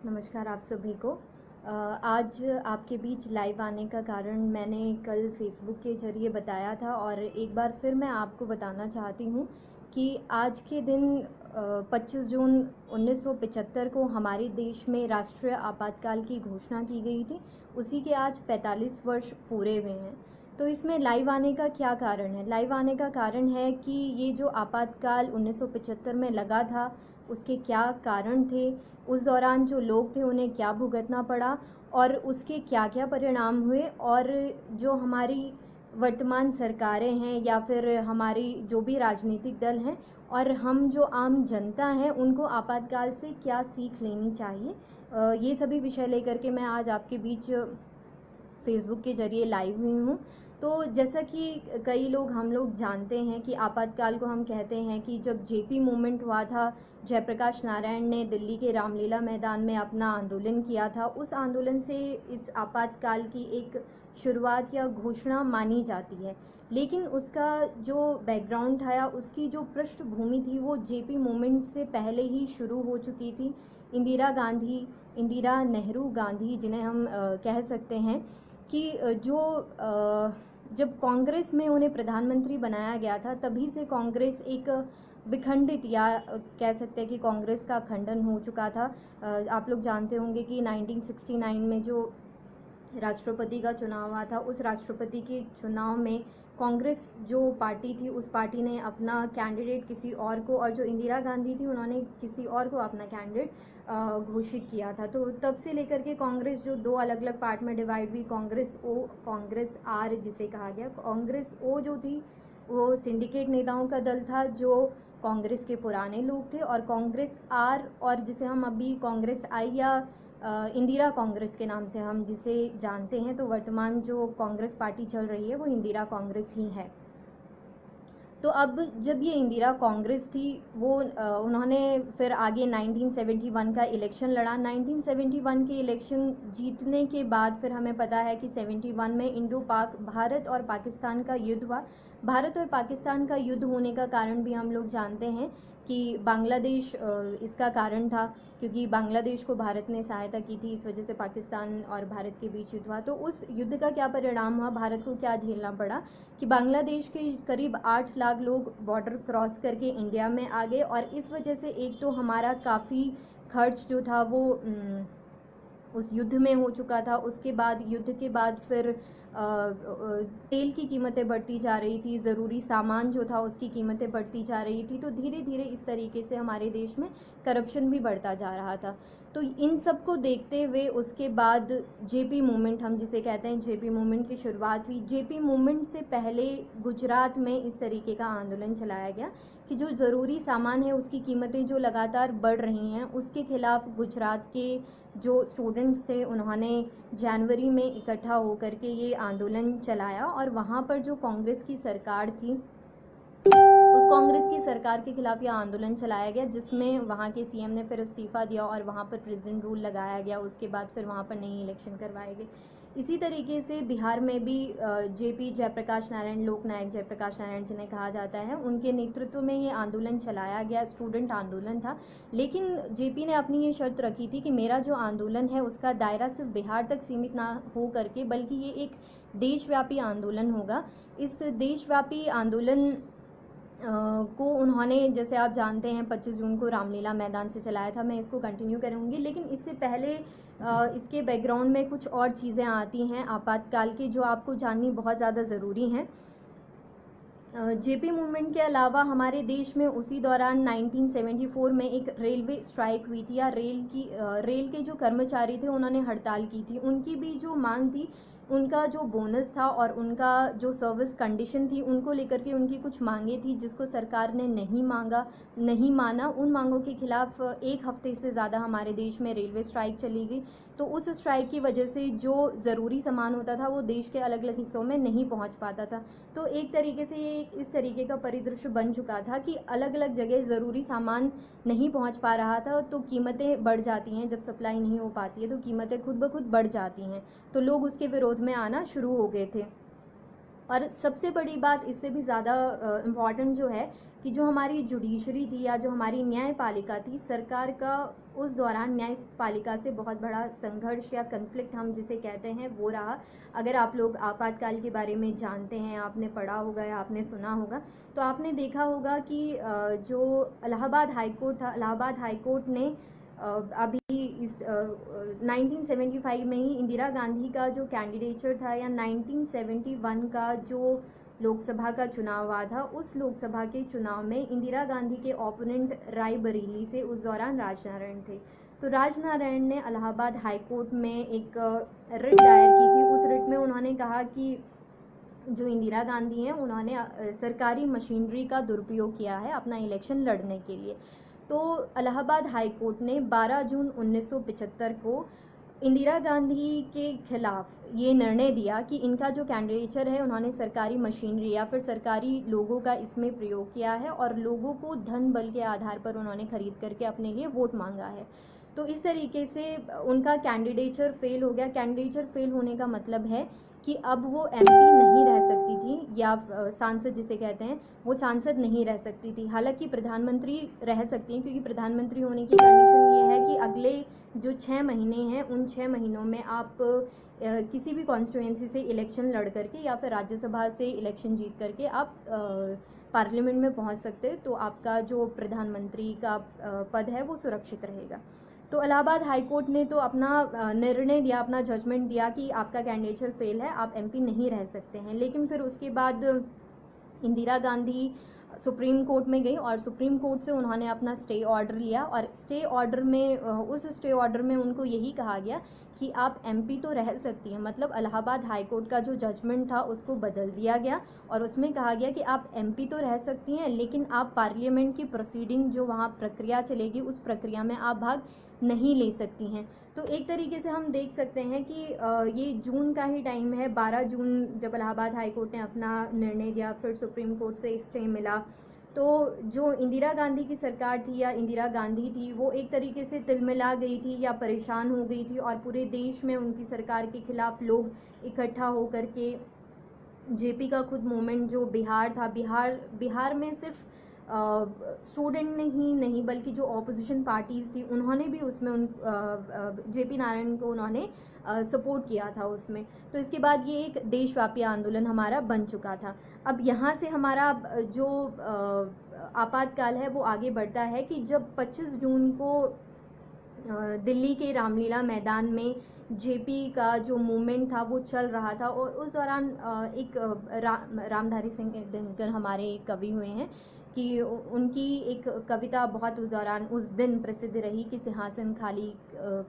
नमस्कार आप सभी को। आज आपके बीच लाइव आने का कारण मैंने कल फेसबुक के ज़रिए बताया था और एक बार फिर मैं आपको बताना चाहती हूँ कि आज के दिन 25 जून 1975 को हमारे देश में राष्ट्रीय आपातकाल की घोषणा की गई थी। उसी के आज 45 वर्ष पूरे हुए हैं। तो इसमें लाइव आने का क्या कारण है? लाइव आने का कारण है कि ये जो आपातकाल 1975 में लगा था, उसके क्या कारण थे, उस दौरान जो लोग थे उन्हें क्या भुगतना पड़ा और उसके क्या क्या परिणाम हुए, और जो हमारी वर्तमान सरकारें हैं या फिर हमारी जो भी राजनीतिक दल हैं और हम जो आम जनता हैं उनको आपातकाल से क्या सीख लेनी चाहिए, ये सभी विषय लेकर के मैं आज आपके बीच फेसबुक के ज़रिए लाइव हुई हूँ। तो जैसा कि कई लोग हम लोग जानते हैं कि आपातकाल को हम कहते हैं कि जब जेपी मूवमेंट हुआ था, जयप्रकाश नारायण ने दिल्ली के रामलीला मैदान में अपना आंदोलन किया था, उस आंदोलन से इस आपातकाल की एक शुरुआत या घोषणा मानी जाती है। लेकिन उसका जो बैकग्राउंड था या उसकी जो पृष्ठभूमि थी वो जेपी मूवमेंट से पहले ही शुरू हो चुकी थी। इंदिरा नेहरू गांधी जिन्हें हम कह सकते हैं कि जब कांग्रेस में उन्हें प्रधानमंत्री बनाया गया था तभी से कांग्रेस एक विखंडित या कह सकते हैं कि कांग्रेस का खंडन हो चुका था। आप लोग जानते होंगे कि 1969 में जो राष्ट्रपति का चुनाव हुआ था, उस राष्ट्रपति के चुनाव में कांग्रेस जो पार्टी थी उस पार्टी ने अपना कैंडिडेट किसी और को, और जो इंदिरा गांधी थी उन्होंने किसी और को अपना कैंडिडेट घोषित किया था। तो तब से लेकर के कांग्रेस जो दो अलग अलग पार्ट में डिवाइड हुई, कांग्रेस ओ, कांग्रेस आर जिसे कहा गया। कांग्रेस ओ जो थी वो सिंडिकेट नेताओं का दल था जो कांग्रेस के पुराने लोग थे, और कांग्रेस आर, और जिसे हम अभी कांग्रेस आई या इंदिरा कांग्रेस के नाम से हम जिसे जानते हैं, तो वर्तमान जो कांग्रेस पार्टी चल रही है वो इंदिरा कांग्रेस ही है। तो अब जब ये इंदिरा कांग्रेस थी वो उन्होंने फिर आगे 1971 का इलेक्शन लड़ा। 1971 के इलेक्शन जीतने के बाद फिर हमें पता है कि 71 में इंडो पाक भारत और पाकिस्तान का युद्ध हुआ। भारत और पाकिस्तान का युद्ध होने का कारण भी हम लोग जानते हैं कि बांग्लादेश इसका कारण था, क्योंकि बांग्लादेश को भारत ने सहायता की थी, इस वजह से पाकिस्तान और भारत के बीच युद्ध हुआ। तो उस युद्ध का क्या परिणाम हुआ, भारत को क्या झेलना पड़ा कि बांग्लादेश के करीब 8 लाख लोग बॉर्डर क्रॉस करके इंडिया में आ गए, और इस वजह से एक तो हमारा काफ़ी खर्च जो था वो उस युद्ध में हो चुका था। उसके बाद युद्ध के बाद फिर तेल की कीमतें बढ़ती जा रही थी, ज़रूरी सामान जो था उसकी कीमतें बढ़ती जा रही थी। तो धीरे धीरे इस तरीके से हमारे देश में करप्शन भी बढ़ता जा रहा था। तो इन सब को देखते हुए उसके बाद जेपी मूवमेंट, हम जिसे कहते हैं जेपी मूवमेंट की शुरुआत हुई। जेपी मूवमेंट से पहले गुजरात में इस तरीके का आंदोलन चलाया गया कि जो ज़रूरी सामान है उसकी कीमतें जो लगातार बढ़ रही हैं उसके खिलाफ गुजरात के जो स्टूडेंट्स थे उन्होंने जनवरी में इकट्ठा होकर के ये आंदोलन चलाया, और वहाँ पर जो कांग्रेस की सरकार थी उस कांग्रेस की सरकार के खिलाफ यह आंदोलन चलाया गया, जिसमें वहाँ के सीएम ने फिर इस्तीफा दिया और वहाँ पर प्रेसिडेंट रूल लगाया गया। उसके बाद फिर वहाँ पर नई इलेक्शन करवाए गए। इसी तरीके से बिहार में भी जेपी जयप्रकाश नारायण, लोकनायक जयप्रकाश नारायण जिन्हें कहा जाता है, उनके नेतृत्व में ये आंदोलन चलाया गया। स्टूडेंट आंदोलन था, लेकिन जेपी ने अपनी ये शर्त रखी थी कि मेरा जो आंदोलन है उसका दायरा सिर्फ बिहार तक सीमित ना हो करके बल्कि ये एक देशव्यापी आंदोलन होगा। इस देशव्यापी आंदोलन को उन्होंने, जैसे आप जानते हैं, 25 जून को रामलीला मैदान से चलाया था। मैं इसको कंटिन्यू करूँगी, लेकिन इससे पहले इसके बैकग्राउंड में कुछ और चीज़ें आती हैं आपातकाल की जो आपको जाननी बहुत ज़्यादा ज़रूरी हैं। जेपी मूवमेंट के अलावा हमारे देश में उसी दौरान 1974 में एक रेलवे स्ट्राइक हुई थी, या रेल के जो कर्मचारी थे उन्होंने हड़ताल की थी। उनकी भी जो मांग थी, उनका जो बोनस था और उनका जो सर्विस कंडीशन थी, उनको लेकर के उनकी कुछ मांगे थी जिसको सरकार ने नहीं माना। उन मांगों के खिलाफ एक हफ्ते से ज़्यादा हमारे देश में रेलवे स्ट्राइक चली गई। तो उस स्ट्राइक की वजह से जो ज़रूरी सामान होता था वो देश के अलग अलग हिस्सों में नहीं पहुंच पाता था। तो एक तरीके से ये इस तरीके का परिदृश्य बन चुका था कि अलग अलग जगह ज़रूरी सामान नहीं पहुंच पा रहा था, तो कीमतें बढ़ जाती हैं। जब सप्लाई नहीं हो पाती है तो कीमतें खुद ब खुद बढ़ जाती हैं, तो लोग उसके विरोध में आना शुरू हो गए थे। और सबसे बड़ी बात इससे भी ज़्यादा इम्पॉर्टेंट जो है कि जो हमारी जुडिशरी थी या जो हमारी न्यायपालिका थी, सरकार का उस दौरान न्यायपालिका से बहुत बड़ा संघर्ष या कन्फ्लिक्ट हम जिसे कहते हैं वो रहा। अगर आप लोग आपातकाल के बारे में जानते हैं, आपने पढ़ा होगा या आपने सुना होगा, तो आपने देखा होगा कि जो इलाहाबाद हाई कोर्ट था, इलाहाबाद हाई कोर्ट ने अभी इस 1975 में ही इंदिरा गांधी का जो कैंडिडेचर था या 1971 का जो लोकसभा का चुनाव हुआ था, उस लोकसभा के चुनाव में इंदिरा गांधी के ओपोनेंट रायबरेली से उस दौरान राजनारायण थे। तो राजनारायण ने इलाहाबाद हाई कोर्ट में एक रिट दायर की थी। उस रिट में उन्होंने कहा कि जो इंदिरा गांधी हैं उन्होंने सरकारी मशीनरी का दुरुपयोग किया है अपना इलेक्शन लड़ने के लिए। तो इलाहाबाद हाई कोर्ट ने 12 जून 1975 को इंदिरा गांधी के खिलाफ ये निर्णय दिया कि इनका जो कैंडिडेचर है उन्होंने सरकारी मशीनरी या फिर सरकारी लोगों का इसमें प्रयोग किया है और लोगों को धन बल के आधार पर उन्होंने खरीद करके अपने लिए वोट मांगा है। तो इस तरीके से उनका कैंडिडेचर फेल हो गया। कैंडिडेचर फेल होने का मतलब है कि अब वो एमपी नहीं रह सकती थी या सांसद जिसे कहते हैं वो सांसद नहीं रह सकती थी। हालांकि प्रधानमंत्री रह सकती हैं, क्योंकि प्रधानमंत्री होने की कंडीशन ये है कि अगले जो 6 महीने हैं उन 6 महीनों में आप किसी भी कॉन्स्टिट्यूएंसी से इलेक्शन लड़ करके या फिर राज्यसभा से इलेक्शन जीत करके आप पार्लियामेंट में पहुंच सकते हैं, तो आपका जो प्रधानमंत्री का पद है वो सुरक्षित रहेगा। तो इलाहाबाद हाई कोर्ट ने तो अपना निर्णय दिया, अपना जजमेंट दिया कि आपका कैंडिडेचर फेल है, आप एमपी नहीं रह सकते हैं। लेकिन फिर उसके बाद इंदिरा गांधी सुप्रीम कोर्ट में गई और सुप्रीम कोर्ट से उन्होंने अपना स्टे ऑर्डर लिया और स्टे ऑर्डर में उस स्टे ऑर्डर में उनको यही कहा गया कि आप एमपी तो रह सकती हैं। मतलब इलाहाबाद हाई कोर्ट का जो जजमेंट था उसको बदल दिया गया और उसमें कहा गया कि आप एमपी तो रह सकती हैं, लेकिन आप पार्लियामेंट की प्रोसीडिंग जो वहाँ प्रक्रिया चलेगी उस प्रक्रिया में आप भाग नहीं ले सकती हैं। तो एक तरीके से हम देख सकते हैं कि ये जून का ही टाइम है। 12 जून जब इलाहाबाद हाई कोर्ट ने अपना निर्णय दिया, फिर सुप्रीम कोर्ट से स्टे मिला, तो जो इंदिरा गांधी की सरकार थी या इंदिरा गांधी थी वो एक तरीके से तिलमिला गई थी या परेशान हो गई थी और पूरे देश में उनकी सरकार के खिलाफ लोग इकट्ठा होकर के जेपी का खुद मूवमेंट जो बिहार था, बिहार में सिर्फ स्टूडेंट ही नहीं बल्कि जो ऑपोजिशन पार्टीज़ थी उन्होंने भी उसमें जेपी नारायण को उन्होंने सपोर्ट किया था उसमें। तो इसके बाद ये एक देशव्यापी आंदोलन हमारा बन चुका था। अब यहाँ से हमारा जो आपातकाल है वो आगे बढ़ता है कि जब 25 जून को दिल्ली के रामलीला मैदान में जेपी का जो मूवमेंट था वो चल रहा था और उस दौरान एक रामधारी सिंह दिनकर हमारे कवि हुए हैं कि उनकी एक कविता बहुत उस दौरान उस दिन प्रसिद्ध रही कि सिंहासन खाली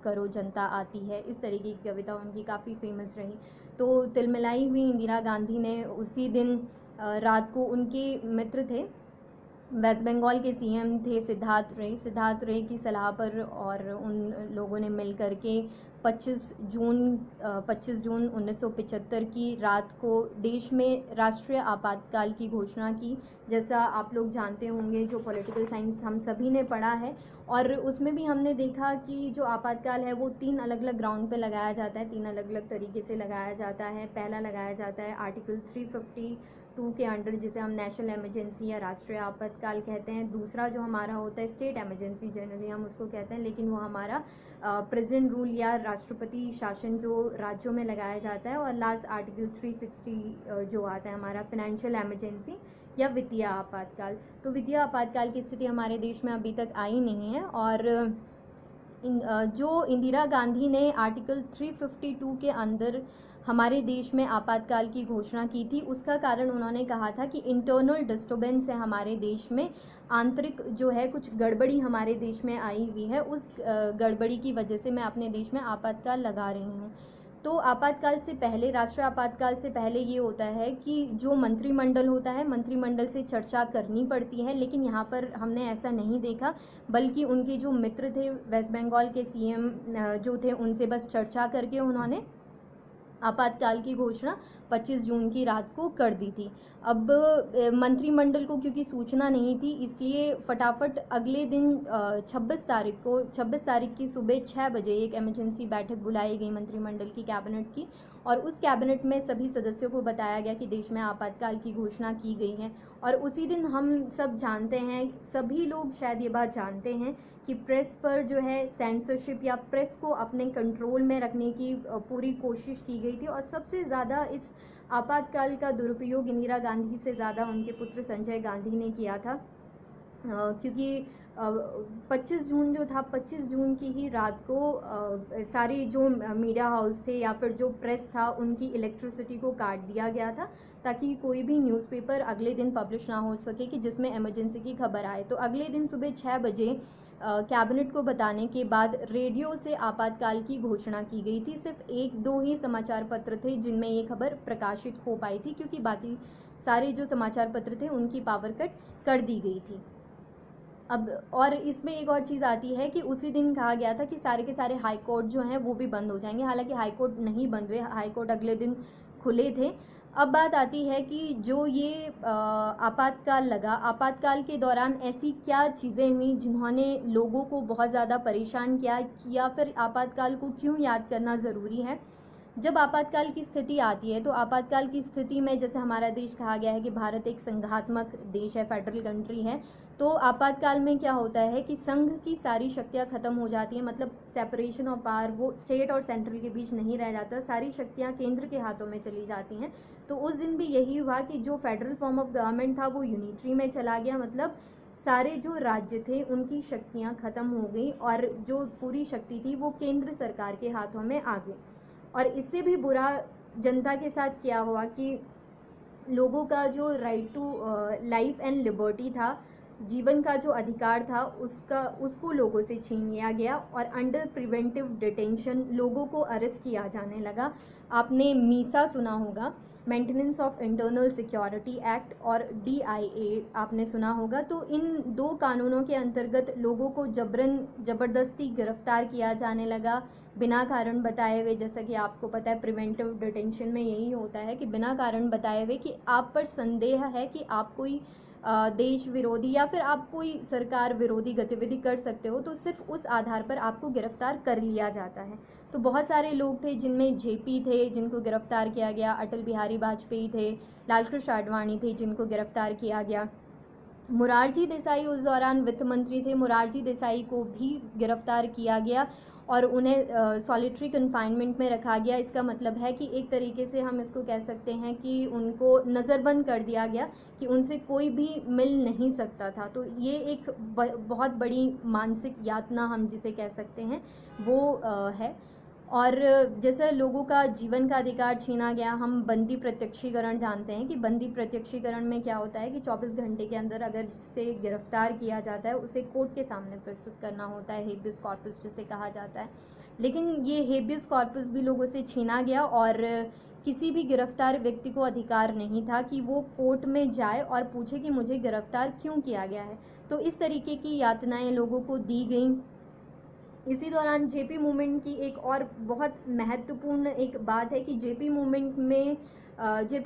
करो जनता आती है। इस तरीके की कविता उनकी काफ़ी फेमस रही। तो तिलमिलाई हुई इंदिरा गांधी ने उसी दिन रात को, उनके मित्र थे वेस्ट बंगाल के सीएम थे सिद्धार्थ रे की सलाह पर और उन लोगों ने मिल करके 25 जून 1975 की रात को देश में राष्ट्रीय आपातकाल की घोषणा की। जैसा आप लोग जानते होंगे, जो पॉलिटिकल साइंस हम सभी ने पढ़ा है, और उसमें भी हमने देखा कि जो आपातकाल है वो 3 अलग अलग ग्राउंड पे लगाया जाता है, 3 अलग अलग तरीके से लगाया जाता है। पहला लगाया जाता है आर्टिकल 352 के अंडर, जिसे हम नेशनल इमरजेंसी या राष्ट्रीय आपातकाल कहते हैं। दूसरा जो हमारा होता है स्टेट इमरजेंसी, जनरली हम उसको कहते हैं, लेकिन वो हमारा प्रेसिडेंट रूल या राष्ट्रपति शासन जो राज्यों में लगाया जाता है। और लास्ट आर्टिकल 360 जो आता है हमारा फाइनेंशियल इमरजेंसी या वित्तीय आपातकाल। तो वित्तीय आपातकाल की स्थिति हमारे देश में अभी तक आई नहीं है। और जो इंदिरा गांधी ने आर्टिकल 352 के अंदर हमारे देश में आपातकाल की घोषणा की थी, उसका कारण उन्होंने कहा था कि इंटरनल डिस्टर्बेंस है हमारे देश में, आंतरिक जो है कुछ गड़बड़ी हमारे देश में आई हुई है, उस गड़बड़ी की वजह से मैं अपने देश में आपातकाल लगा रही हूँ। तो आपातकाल से पहले, राष्ट्रीय आपातकाल से पहले ये होता है कि जो मंत्रिमंडल होता है, मंत्रिमंडल से चर्चा करनी पड़ती है, लेकिन यहाँ पर हमने ऐसा नहीं देखा, बल्कि उनके जो मित्र थे वेस्ट बंगाल के सीएम जो थे उनसे बस चर्चा करके उन्होंने आपातकाल की घोषणा 25 जून की रात को कर दी थी। अब मंत्रिमंडल को क्योंकि सूचना नहीं थी, इसलिए फटाफट अगले दिन 26 तारीख की सुबह 6 बजे एक इमरजेंसी बैठक बुलाई गई मंत्रिमंडल की, कैबिनेट की, और उस कैबिनेट में सभी सदस्यों को बताया गया कि देश में आपातकाल की घोषणा की गई है। और उसी दिन हम सब जानते हैं, सभी लोग शायद ये बात जानते हैं कि प्रेस पर जो है सेंसरशिप या प्रेस को अपने कंट्रोल में रखने की पूरी कोशिश की गई थी। और सबसे ज़्यादा इस आपातकाल का दुरुपयोग इंदिरा गांधी से ज़्यादा उनके पुत्र संजय गांधी ने किया था, क्योंकि 25 जून जो था, 25 जून की ही रात को सारी जो मीडिया हाउस थे या फिर जो प्रेस था उनकी इलेक्ट्रिसिटी को काट दिया गया था, ताकि कोई भी न्यूज़पेपर अगले दिन पब्लिश ना हो सके कि जिसमें इमरजेंसी की खबर आए। तो अगले दिन सुबह 6 बजे कैबिनेट को बताने के बाद रेडियो से आपातकाल की घोषणा की गई थी। सिर्फ 1-2 ही समाचार पत्र थे जिनमें ये खबर प्रकाशित हो पाई थी, क्योंकि बाकी सारे जो समाचार पत्र थे उनकी पावर कट कर दी गई थी। अब और इसमें एक और चीज़ आती है कि उसी दिन कहा गया था कि सारे के सारे हाई कोर्ट जो हैं वो भी बंद हो जाएंगे। हालांकि हाई कोर्ट नहीं बंद हुए, हाई कोर्ट अगले दिन खुले थे। अब बात आती है कि जो ये आपातकाल लगा, आपातकाल के दौरान ऐसी क्या चीज़ें हुई जिन्होंने लोगों को बहुत ज़्यादा परेशान किया, या फिर आपातकाल को क्यों याद करना ज़रूरी है। जब आपातकाल की स्थिति आती है तो आपातकाल की स्थिति में, जैसे हमारा देश कहा गया है कि भारत एक संघात्मक देश है, फेडरल कंट्री है, तो आपातकाल में क्या होता है कि संघ की सारी शक्तियां खत्म हो जाती हैं, मतलब सेपरेशन ऑफ पावर वो स्टेट और सेंट्रल के बीच नहीं रह जाता, सारी शक्तियां केंद्र के हाथों में चली जाती हैं। तो उस दिन भी यही हुआ कि जो फेडरल फॉर्म ऑफ गवर्नमेंट था वो यूनिटरी में चला गया, मतलब सारे जो राज्य थे उनकी शक्तियां खत्म हो गई और जो पूरी शक्ति थी वो केंद्र सरकार के हाथों में आ गई। और इससे भी बुरा जनता के साथ क्या हुआ कि लोगों का जो right to life and liberty था, जीवन का जो अधिकार था, उसको लोगों से छीन लिया गया और अंडर प्रिवेंटिव डिटेंशन लोगों को अरेस्ट किया जाने लगा। आपने मीसा सुना होगा, maintenance of internal security act, और DIA आपने सुना होगा। तो इन 2 कानूनों के अंतर्गत लोगों को ज़बरदस्ती गिरफ्तार किया जाने लगा बिना कारण बताए हुए। जैसा कि आपको पता है प्रिवेंटिव डिटेंशन में यही होता है कि बिना कारण बताए हुए कि आप पर संदेह है कि आप कोई देश विरोधी या फिर आप कोई सरकार विरोधी गतिविधि कर सकते हो, तो सिर्फ उस आधार पर आपको गिरफ्तार कर लिया जाता है। तो बहुत सारे लोग थे जिनमें JP थे जिनको गिरफ्तार किया गया, अटल बिहारी वाजपेयी थे, लालकृष्ण आडवाणी थे जिनको गिरफ्तार किया गया, मोरारजी देसाई उस दौरान वित्त मंत्री थे, मोरारजी देसाई को भी गिरफ्तार किया गया और उन्हें सॉलिटरी कन्फाइनमेंट में रखा गया। इसका मतलब है कि एक तरीके से हम इसको कह सकते हैं कि उनको नज़रबंद कर दिया गया कि उनसे कोई भी मिल नहीं सकता था। तो ये एक बहुत बड़ी मानसिक यातना हम जिसे कह सकते हैं वो है। और जैसे लोगों का जीवन का अधिकार छीना गया, हम बंदी प्रत्यक्षीकरण जानते हैं कि बंदी प्रत्यक्षीकरण में क्या होता है कि 24 घंटे के अंदर अगर जिसे गिरफ्तार किया जाता है उसे कोर्ट के सामने प्रस्तुत करना होता है, हेबियस कॉर्पस जिसे कहा जाता है। लेकिन ये हेबियस कॉर्पस भी लोगों से छीना गया और किसी भी गिरफ्तार व्यक्ति को अधिकार नहीं था कि वो कोर्ट में जाए और पूछे कि मुझे गिरफ्तार क्यों किया गया है। तो इस तरीके की यातनाएं लोगों को दी गई। इसी दौरान JP मूवमेंट की एक और बहुत महत्वपूर्ण एक बात है कि JP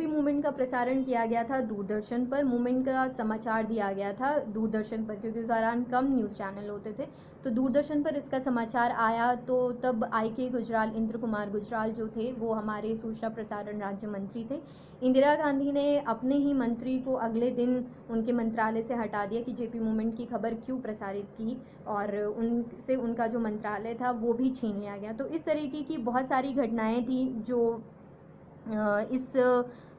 मूवमेंट का प्रसारण किया गया था दूरदर्शन पर, मूवमेंट का समाचार दिया गया था दूरदर्शन पर, क्योंकि उस दौरान कम न्यूज़ चैनल होते थे। तो दूरदर्शन पर इसका समाचार आया तो तब IK गुजराल, इंद्र कुमार गुजराल जो थे वो हमारे सूचना प्रसारण राज्य मंत्री थे। इंदिरा गांधी ने अपने ही मंत्री को अगले दिन उनके मंत्रालय से हटा दिया कि JP मूवमेंट की खबर क्यों प्रसारित की, और उनसे उनका जो मंत्रालय था वो भी छीन लिया गया। तो इस तरीके की बहुत सारी घटनाएं थी जो इस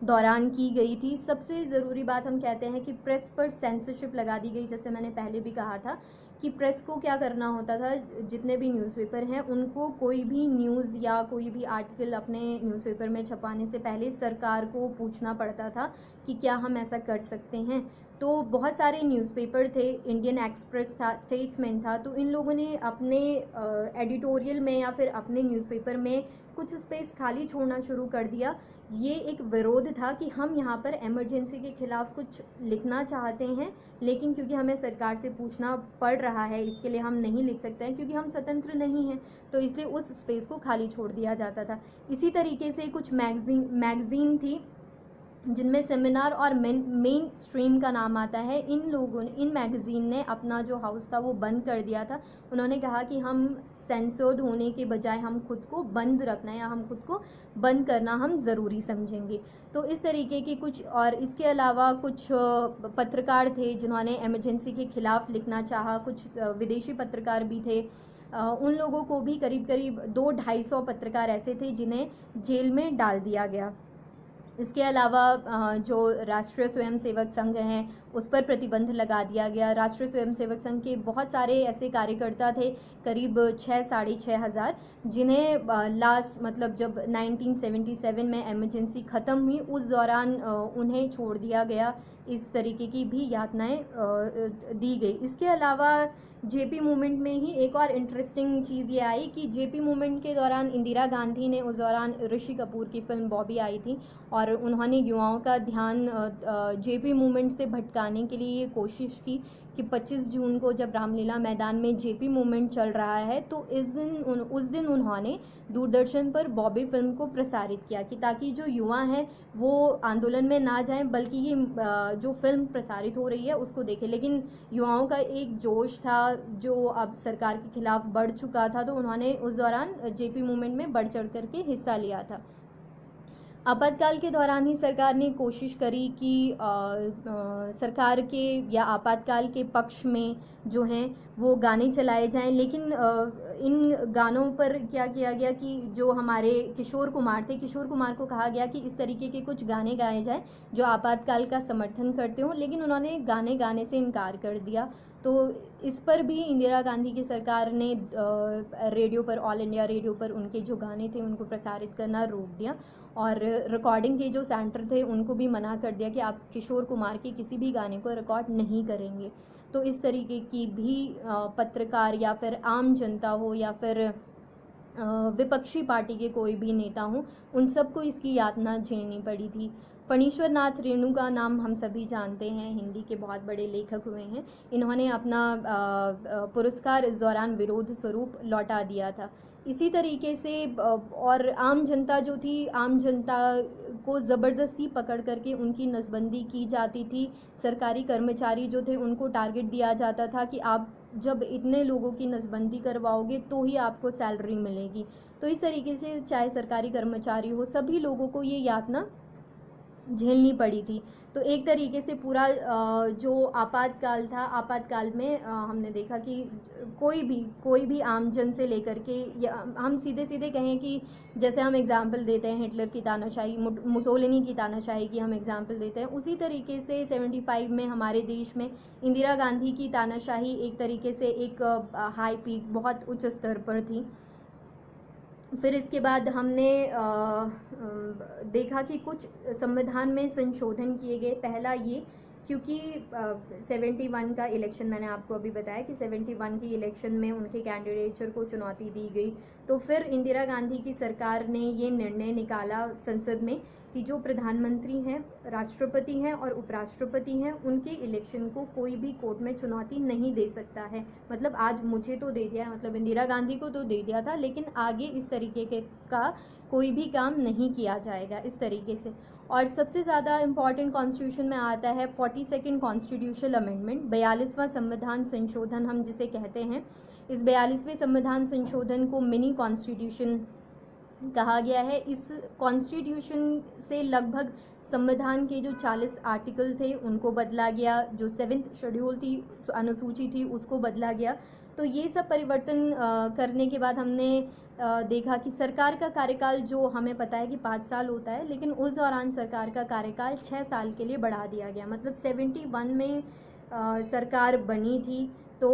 दौरान की गई थी। सबसे ज़रूरी बात हम कहते हैं कि प्रेस पर सेंसरशिप लगा दी गई। जैसे मैंने पहले भी कहा था कि प्रेस को क्या करना होता था, जितने भी न्यूज़पेपर हैं उनको कोई भी न्यूज़ या कोई भी आर्टिकल अपने न्यूज़पेपर में छपाने से पहले सरकार को पूछना पड़ता था कि क्या हम ऐसा कर सकते हैं। तो बहुत सारे न्यूज़पेपर थे, इंडियन एक्सप्रेस था, स्टेट्समैन था, तो इन लोगों ने अपने एडिटोरियल में या फिर अपने न्यूज़पेपर में कुछ स्पेस खाली छोड़ना शुरू कर दिया। ये एक विरोध था कि हम यहाँ पर इमरजेंसी के खिलाफ कुछ लिखना चाहते हैं, लेकिन क्योंकि हमें सरकार से पूछना पड़ रहा है इसके लिए हम नहीं लिख सकते हैं, क्योंकि हम स्वतंत्र नहीं हैं, तो इसलिए उस स्पेस को खाली छोड़ दिया जाता था। इसी तरीके से कुछ मैगज़ीन थी जिनमें सेमिनार और मेन स्ट्रीम का नाम आता है। इन मैगज़ीन ने अपना जो हाउस था वो बंद कर दिया था। उन्होंने कहा कि हम सेंसर्ड होने के बजाय हम खुद को बंद रखना या हम खुद को बंद करना हम ज़रूरी समझेंगे। तो इस तरीके की कुछ, और इसके अलावा कुछ पत्रकार थे जिन्होंने इमरजेंसी के खिलाफ लिखना चाहा, कुछ विदेशी पत्रकार भी थे। उन लोगों को भी करीब करीब 200-250 पत्रकार ऐसे थे जिन्हें जेल में डाल दिया गया। इसके अलावा जो राष्ट्रीय स्वयंसेवक संघ हैं उस पर प्रतिबंध लगा दिया गया। राष्ट्रीय स्वयंसेवक संघ के बहुत सारे ऐसे कार्यकर्ता थे, करीब 6-6,500, जिन्हें लास्ट मतलब जब 1977 में इमरजेंसी ख़त्म हुई उस दौरान उन्हें छोड़ दिया गया। इस तरीके की भी यातनाएं दी गई। इसके अलावा जेपी मूवमेंट में ही एक और इंटरेस्टिंग चीज़ ये आई कि जेपी मूवमेंट के दौरान इंदिरा गांधी ने उस दौरान ऋषि कपूर की फिल्म बॉबी आई थी और उन्होंने युवाओं का ध्यान जेपी मूवमेंट से भटकाने के लिए ये कोशिश की कि 25 जून को जब रामलीला मैदान में जेपी मूवमेंट चल रहा है तो उस दिन उन्होंने दूरदर्शन पर बॉबी फिल्म को प्रसारित किया कि ताकि जो युवा हैं वो आंदोलन में ना जाएं बल्कि ये जो फिल्म प्रसारित हो रही है उसको देखें। लेकिन युवाओं का एक जोश था जो अब सरकार के खिलाफ बढ़ चुका था, तो उन्होंने उस दौरान जेपी मूवमेंट में बढ़ चढ़ करके हिस्सा लिया था। आपातकाल के दौरान ही सरकार ने कोशिश करी कि सरकार के या आपातकाल के पक्ष में जो हैं वो गाने चलाए जाएं, लेकिन इन गानों पर क्या किया गया कि जो हमारे किशोर कुमार थे, किशोर कुमार को कहा गया कि इस तरीके के कुछ गाने गाए जाएं जो आपातकाल का समर्थन करते हों, लेकिन उन्होंने गाने गाने से इनकार कर दिया। तो इस पर भी इंदिरा गांधी की सरकार ने रेडियो पर, ऑल इंडिया रेडियो पर उनके जो गाने थे उनको प्रसारित करना रोक दिया और रिकॉर्डिंग के जो सेंटर थे उनको भी मना कर दिया कि आप किशोर कुमार के किसी भी गाने को रिकॉर्ड नहीं करेंगे। तो इस तरीके की भी पत्रकार या फिर आम जनता हो या फिर विपक्षी पार्टी के कोई भी नेता हों, उन सबको इसकी यातना झेलनी पड़ी थी। फणीश्वर नाथ रेणु का नाम हम सभी जानते हैं, हिंदी के बहुत बड़े लेखक हुए हैं। इन्होंने अपना पुरस्कार इस दौरान विरोध स्वरूप लौटा दिया था। इसी तरीके से और आम जनता जो थी, आम जनता को ज़बरदस्ती पकड़ करके उनकी नसबंदी की जाती थी। सरकारी कर्मचारी जो थे उनको टारगेट दिया जाता था कि आप जब इतने लोगों की नसबंदी करवाओगे तो ही आपको सैलरी मिलेगी। तो इस तरीके से चाहे सरकारी कर्मचारी हो, सभी लोगों को ये यातना झेलनी पड़ी थी। तो एक तरीके से पूरा जो आपातकाल था, आपातकाल में हमने देखा कि कोई भी आम जन से लेकर के, या हम सीधे सीधे कहें कि जैसे हम एग्जाम्पल देते हैं हिटलर की तानाशाही, मुसोलिनी की तानाशाही की हम एग्जाम्पल देते हैं, उसी तरीके से 75 में हमारे देश में इंदिरा गांधी की तानाशाही एक तरीके से एक हाई पीक, बहुत उच्च स्तर पर थी। फिर इसके बाद हमने देखा कि कुछ संविधान में संशोधन किए गए। पहला ये, क्योंकि 71 का इलेक्शन, मैंने आपको अभी बताया कि 71 की इलेक्शन में उनके कैंडिडेचर को चुनौती दी गई, तो फिर इंदिरा गांधी की सरकार ने ये निर्णय निकाला संसद में कि जो प्रधानमंत्री हैं, राष्ट्रपति हैं और उपराष्ट्रपति हैं, उनके इलेक्शन को कोई भी कोर्ट में चुनौती नहीं दे सकता है। मतलब आज मुझे तो दे दिया है, मतलब इंदिरा गांधी को तो दे दिया था, लेकिन आगे इस तरीके का कोई भी काम नहीं किया जाएगा इस तरीके से। और सबसे ज़्यादा इम्पॉर्टेंट कॉन्स्टिट्यूशन में आता है 42nd कॉन्स्टिट्यूशनल अमेंडमेंट, 42वां संविधान संशोधन हम जिसे कहते हैं। इस 42वें संविधान संशोधन को मिनी कॉन्स्टिट्यूशन कहा गया है। इस कॉन्स्टिट्यूशन से लगभग संविधान के जो 40 आर्टिकल थे उनको बदला गया, जो 7th शेड्यूल थी, अनुसूची थी, उसको बदला गया। तो ये सब परिवर्तन करने के बाद हमने देखा कि सरकार का कार्यकाल, जो हमें पता है कि 5 साल होता है, लेकिन उस दौरान सरकार का कार्यकाल 6 साल के लिए बढ़ा दिया गया। मतलब 71 में सरकार बनी थी तो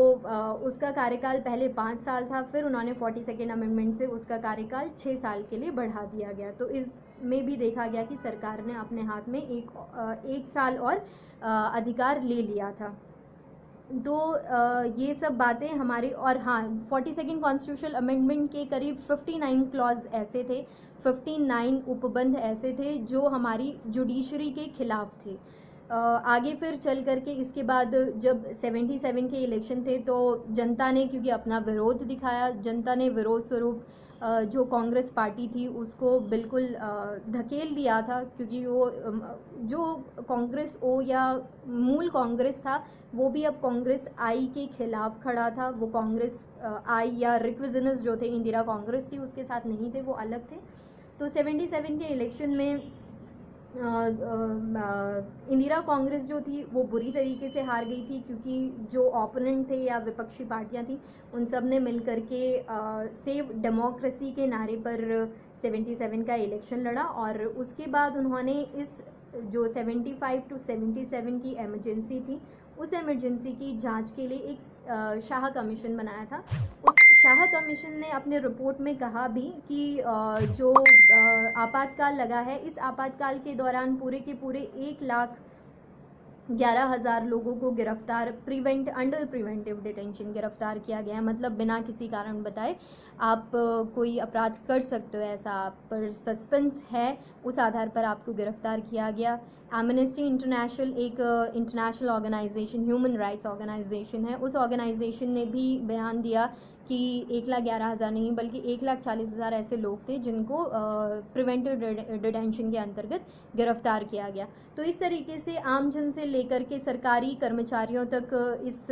उसका कार्यकाल पहले 5 साल था, फिर उन्होंने 42nd अमेंडमेंट से उसका कार्यकाल 6 साल के लिए बढ़ा दिया गया। तो इसमें भी देखा गया कि सरकार ने अपने हाथ में एक साल और अधिकार ले लिया था। तो ये सब बातें हमारे, और हाँ, 42nd कॉन्स्टिट्यूशनल अमेंडमेंट के करीब 59 क्लॉज ऐसे थे, 59 उपबंध ऐसे थे जो हमारी जुडिशरी के खिलाफ थे। आगे फिर चल करके इसके बाद जब 77 के इलेक्शन थे तो जनता ने, क्योंकि अपना विरोध दिखाया, जनता ने विरोध स्वरूप जो कांग्रेस पार्टी थी उसको बिल्कुल धकेल दिया था, क्योंकि वो जो कांग्रेस ओ या मूल कांग्रेस था वो भी अब कांग्रेस आई के खिलाफ खड़ा था। वो कांग्रेस आई या रिक्विजनस जो थे, इंदिरा कांग्रेस थी, उसके साथ नहीं थे, वो अलग थे। तो 77 के इलेक्शन में इंदिरा कांग्रेस जो थी वो बुरी तरीके से हार गई थी, क्योंकि जो ओपोनेंट थे या विपक्षी पार्टियां थी उन सब ने मिल करके सेव डेमोक्रेसी के नारे पर 77 का इलेक्शन लड़ा। और उसके बाद उन्होंने इस जो 75 टू 77 की एमरजेंसी थी, उस एमरजेंसी की जांच के लिए एक शाह कमीशन बनाया था। उस शाह कमीशन ने अपने रिपोर्ट में कहा भी कि जो आपातकाल लगा है, इस आपातकाल के दौरान पूरे के पूरे 1,11,000 लोगों को गिरफ्तार अंडर प्रिवेंटिव डिटेंशन गिरफ्तार किया गया है। मतलब बिना किसी कारण बताए आप कोई अपराध कर सकते हो, ऐसा आप पर सस्पेंस है, उस आधार पर आपको गिरफ्तार किया गया। एमनेस्टी इंटरनेशनल एक international organisation, human rights organisation है, उस ऑर्गेनाइजेशन ने भी बयान दिया कि 1,11,000 नहीं बल्कि 1,40,000 ऐसे लोग थे जिनको प्रिवेंटिव डिटेंशन के अंतर्गत गिरफ्तार किया गया। तो इस तरीके से आम जन से लेकर के सरकारी कर्मचारियों तक इस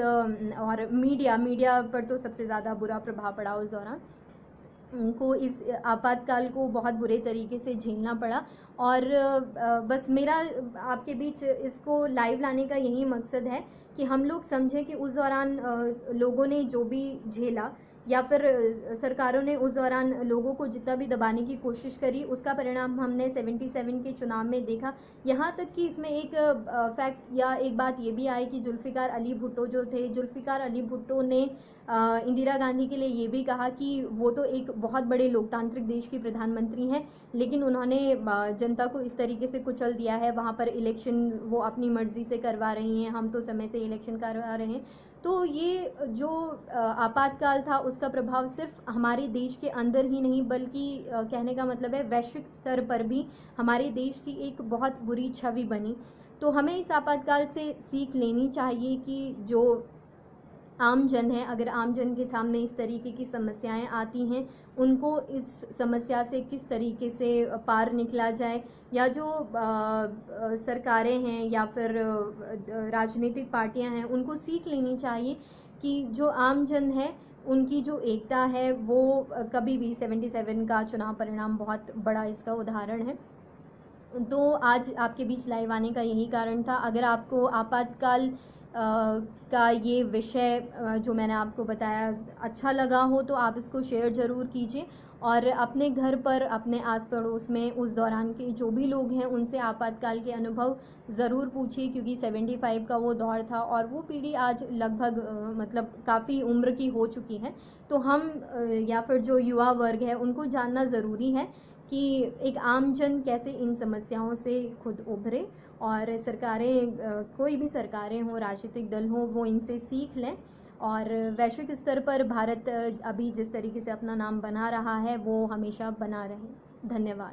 और मीडिया पर तो सबसे ज़्यादा बुरा प्रभाव पड़ा उस दौरान। उनको इस आपातकाल को बहुत बुरे तरीके से झेलना पड़ा। और बस मेरा आपके बीच इसको लाइव लाने का यही मकसद है कि हम लोग समझें कि उस दौरान लोगों ने जो भी झेला या फिर सरकारों ने उस दौरान लोगों को जितना भी दबाने की कोशिश करी, उसका परिणाम हमने 77 के चुनाव में देखा। यहाँ तक कि इसमें एक फैक्ट या एक बात ये भी आई कि जुल्फ़िकार अली भुट्टो जो थे, जुल्फ़िकार अली भुट्टो ने इंदिरा गांधी के लिए ये भी कहा कि वो तो एक बहुत बड़े लोकतांत्रिक देश की प्रधानमंत्री हैं, लेकिन उन्होंने जनता को इस तरीके से कुचल दिया है, वहाँ पर इलेक्शन वो अपनी मर्जी से करवा रही हैं, हम तो समय से इलेक्शन करवा रहे हैं। तो ये जो आपातकाल था उसका प्रभाव सिर्फ हमारे देश के अंदर ही नहीं बल्कि कहने का मतलब है वैश्विक स्तर पर भी हमारे देश की एक बहुत बुरी छवि बनी। तो हमें इस आपातकाल से सीख लेनी चाहिए कि जो आम जन है, अगर आम जन के सामने इस तरीके की समस्याएं आती हैं, उनको इस समस्या से किस तरीके से पार निकला जाए, या जो सरकारें हैं या फिर राजनीतिक पार्टियां हैं उनको सीख लेनी चाहिए कि जो आम जन है उनकी जो एकता है वो कभी भी 77 का चुनाव परिणाम बहुत बड़ा इसका उदाहरण है। तो आज आपके बीच लाइव आने का यही कारण था। अगर आपको आपातकाल का ये विषय जो मैंने आपको बताया अच्छा लगा हो तो आप इसको शेयर ज़रूर कीजिए, और अपने घर पर, अपने आस पड़ोस में उस दौरान के जो भी लोग हैं उनसे आपातकाल के अनुभव ज़रूर पूछिए, क्योंकि 75 का वो दौर था और वो पीढ़ी आज लगभग मतलब काफ़ी उम्र की हो चुकी है। तो हम या फिर जो युवा वर्ग है उनको जानना ज़रूरी है कि एक आम जन कैसे इन समस्याओं से खुद उभरे, और सरकारें कोई भी सरकारें हों, राजनीतिक दल हों, वो इनसे सीख लें। और वैश्विक स्तर पर भारत अभी जिस तरीके से अपना नाम बना रहा है वो हमेशा बना रहे। धन्यवाद।